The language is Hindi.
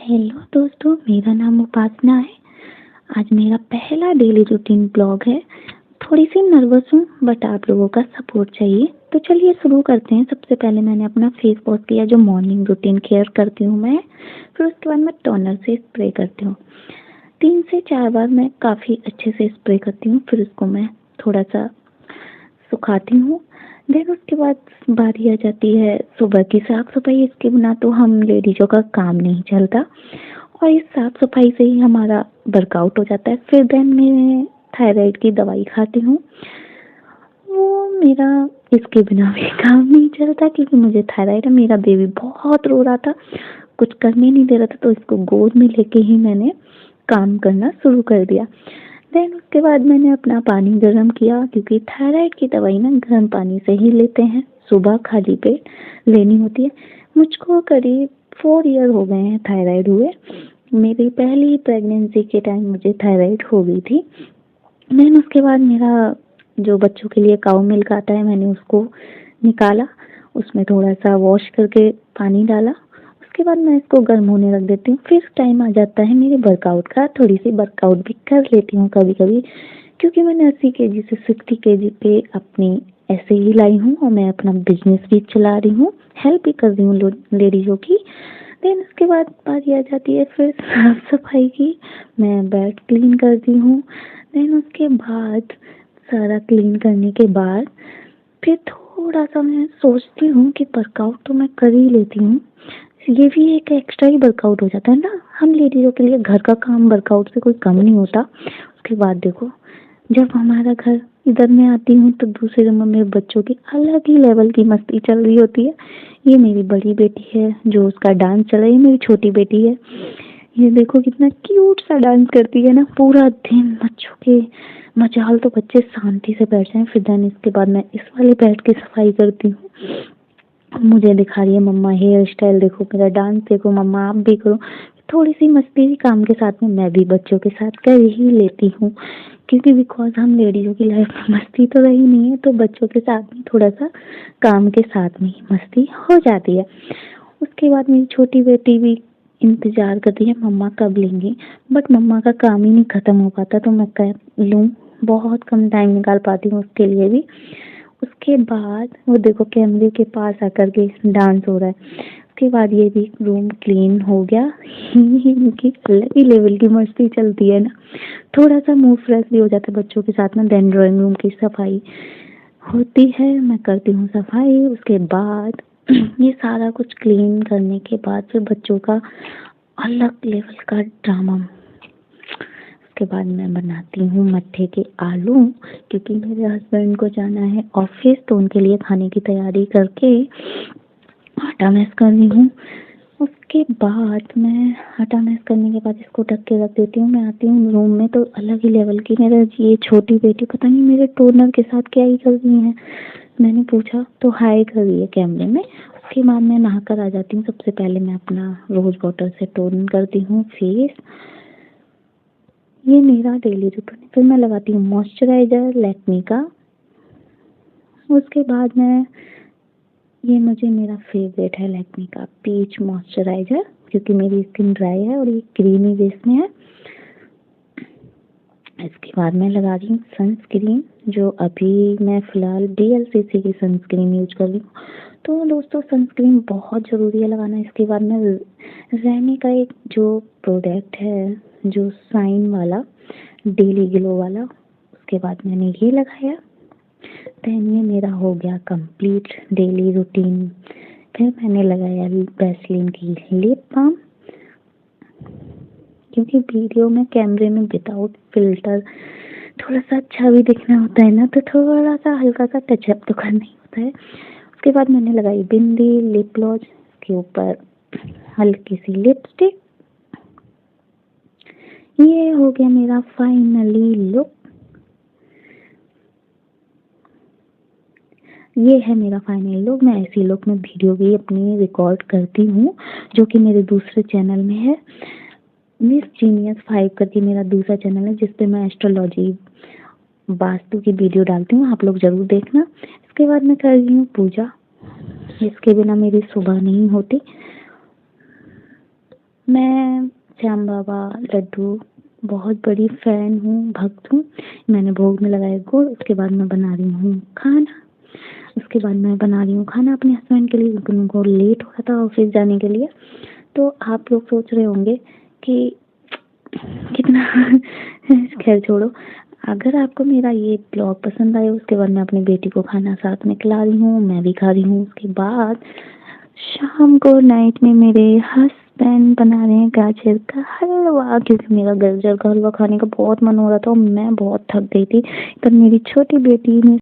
हेलो दोस्तों, मेरा नाम उपासना है। आज मेरा पहला डेली रूटीन ब्लॉग है। थोड़ी सी नर्वस हूँ बट आप लोगों का सपोर्ट चाहिए, तो चलिए शुरू करते हैं। सबसे पहले मैंने अपना फेस वॉश किया, जो मॉर्निंग रूटीन केयर करती हूँ मैं। फिर उसके बाद मैं टोनर से स्प्रे करती हूँ। 3 से 4 बार मैं काफ़ी अच्छे से स्प्रे करती हूँ। फिर उसको मैं थोड़ा सा सुखाती हूँ। देन उसके बाद बारी आ जाती है सुबह की साफ सफाई। इसके बिना तो हम लेडीजों का काम नहीं चलता, और इस साफ सफाई से ही हमारा वर्कआउट हो जाता है। फिर देन मैं थायराइड की दवाई खाती हूँ। वो मेरा इसके बिना भी काम नहीं चलता, क्योंकि मुझे थायराइड है। मेरा बेबी बहुत रो रहा था, कुछ करने नहीं दे रहा था, तो इसको गोद में लेके ही मैंने काम करना शुरू कर दिया। देन उसके बाद मैंने अपना पानी गर्म किया, क्योंकि थायराइड की दवाई ना गर्म पानी से ही लेते हैं, सुबह खाली पेट लेनी होती है। मुझको करीब 4 ईयर हो गए हैं थायराइड हुए। मेरी पहली प्रेगनेंसी के टाइम मुझे थायराइड हो गई थी। देन उसके बाद मेरा जो बच्चों के लिए काऊ मिल्क आता है, मैंने उसको निकाला, उसमें थोड़ा सा वॉश करके पानी डाला। उसके बाद मैं इसको गर्म होने रख देती हूँ। फिर टाइम आ जाता है मेरे वर्कआउट का। थोड़ी सी वर्कआउट भी कर लेती हूँ कभी कभी, क्योंकि मैंने 80 केजी से 60 केजी पे अपनी ऐसे ही लाई हूँ, और मैं अपना बिजनेस भी चला रही हूँ, हेल्प भी कर रही हूँ लेडीजों की। देन उसके बाद बारी आ जाती है फिर साफ सफाई की। मैं बेड क्लीन करती हूँ। देन उसके बाद सारा क्लीन करने के बाद फिर थोड़ा सा मैं सोचती हूँ कि वर्कआउट तो मैं कर ही लेती हूँ, ये भी एक एक्स्ट्रा ही वर्कआउट हो जाता है ना। हम लेडीजों के लिए घर का काम वर्कआउट से कोई कम नहीं होता। उसके बाद देखो, जब हमारा घर इधर में आती हूँ तो दूसरे रूम में मेरे बच्चों की अलग ही लेवल की मस्ती चल रही होती है। ये मेरी बड़ी बेटी है जो उसका डांस चल रहा है, ये मेरी छोटी बेटी है। ये देखो कितना क्यूट सा डांस करती है ना। पूरा दिन बच्चों के मजाल तो बच्चे शांति से बैठ जाएं। फिर देन इसके बाद मैं इस वाले बेड की सफाई करती हूँ। मुझे दिखा रही है मम्मा हेयर स्टाइल देखो, मेरा डांस देखो, मम्मा आप भी करो। थोड़ी सी मस्ती भी काम के साथ में मैं भी बच्चों के साथ कर ही लेती हूँ, क्योंकि बिकॉज हम लेडीजों की लाइफ में मस्ती तो रही नहीं है, तो बच्चों के साथ में थोड़ा सा काम के साथ में ही मस्ती हो जाती है। उसके बाद मेरी छोटी बेटी भी इंतजार करती है मम्मा कब लेंगी, बट मम्मा का काम ही नहीं खत्म हो पाता, तो मैं कर लूँ। बहुत कम टाइम निकाल पाती हूँ उसके लिए भी। उसके बाद वो देखो कैमरे के पास आकर के डांस हो रहा है। उसके बाद ये भी रूम क्लीन हो गया। इनकी अलग ही लेवल की मस्ती चलती है ना। थोड़ा सा मूड फ्रेश भी हो जाता है बच्चों के साथ में। देन ड्राइंग रूम की सफाई होती है, मैं करती हूँ सफाई। उसके बाद ये सारा कुछ क्लीन करने के बाद फिर बच्चों का अलग लेवल का ड्रामा। उसके बाद मैं बनाती हूँ मट्ठे के आलू, क्योंकि मेरे हस्बैंड को जाना है ऑफिस, तो उनके लिए खाने की तैयारी करके आटा मैश कर रही हूँ। उसके बाद मैं आटा मैश करने के बाद इसको ढक के रख देती हूँ। मैं आती हूँ रूम में तो अलग ही लेवल की मेरा ये छोटी बेटी पता नहीं मेरे टोनर के साथ क्या ही कर रही है। मैंने पूछा तो हाय कर रही है कैमरे में। उसके बाद मैं नहा कर आ जाती हूँ। सबसे पहले मैं अपना रोज वाटर से टोन करती हूँ फेस। ये मेरा डेली रूटीन है। फिर मैं लगाती हूँ मॉइस्चराइजर लैक्मे का। उसके बाद मैं ये मुझे मेरा फेवरेट है लैक्मे का पीच मॉइस्चराइजर, क्योंकि मेरी स्किन ड्राई है और ये क्रीमी बेस में है। इसके बाद मैं लगा रही हूँ सनस्क्रीन, जो अभी मैं फ़िलहाल डीएलसीसी की सनस्क्रीन यूज कर रही हूँ। तो दोस्तों सनस्क्रीन बहुत ज़रूरी है लगाना। इसके बाद मैं रैनी का एक जो प्रोडक्ट है, जो शाइन वाला डेली ग्लो वाला, उसके बाद मैंने ये लगाया। देन ये मेरा हो गया कंप्लीट डेली रूटीन। फिर मैंने लगाया वैसलीन की लिप बाम, क्योंकि वीडियो में कैमरे में विदाउट फिल्टर थोड़ा सा अच्छा भी दिखना होता है ना, तो थोड़ा सा हल्का सा टचअप तो करना ही होता है। उसके बाद मैंने लगाई बिंदी, लिप ग्लॉस, के ऊपर हल्की सी लिपस्टिक। ये हो गया मेरा फाइनली लुक। ये है मेरा फाइनल लुक। मैं ऐसी लुक में वीडियो भी अपनी रिकॉर्ड करती हूँ, जो कि मेरे दूसरे चैनल में है। मिस जीनियस 5 करके मेरा दूसरा चैनल है, जिसपे मैं एस्ट्रोलॉजी वास्तु की वीडियो डालती हूँ, आप लोग जरूर देखना। इसके बाद मैं कर रही हूँ पूजा। इसके बिना मेरी सुबह नहीं होती। मैं श्याम बाबा लड्डू बहुत बड़ी फ़ैन हूँ, भक्त हूँ। मैंने भोग में लगाया गुड़, उसके बाद मैं बना रही हूँ खाना। उसके बाद मैं बना रही हूँ खाना अपने हस्बैंड के लिए क्योंकि उनको लेट हो रहा था ऑफ़िस जाने के लिए। तो आप लोग सोच रहे होंगे कि कितना खैर छोड़ो। अगर आपको मेरा ये ब्लॉग पसंद आया उसके बाद मैं अपनी बेटी को खाना साथ में खिला रही हूँ, मैं भी खा रही हूँ। उसके बाद शाम को नाइट में मेरे हस्बैंड बना रहे हैं गाजर का हलवा क्योंकि मेरा गाजर का हलवा खाने का बहुत मन हो रहा था और मैं बहुत थक गई थी। पर मेरी छोटी बेटी ने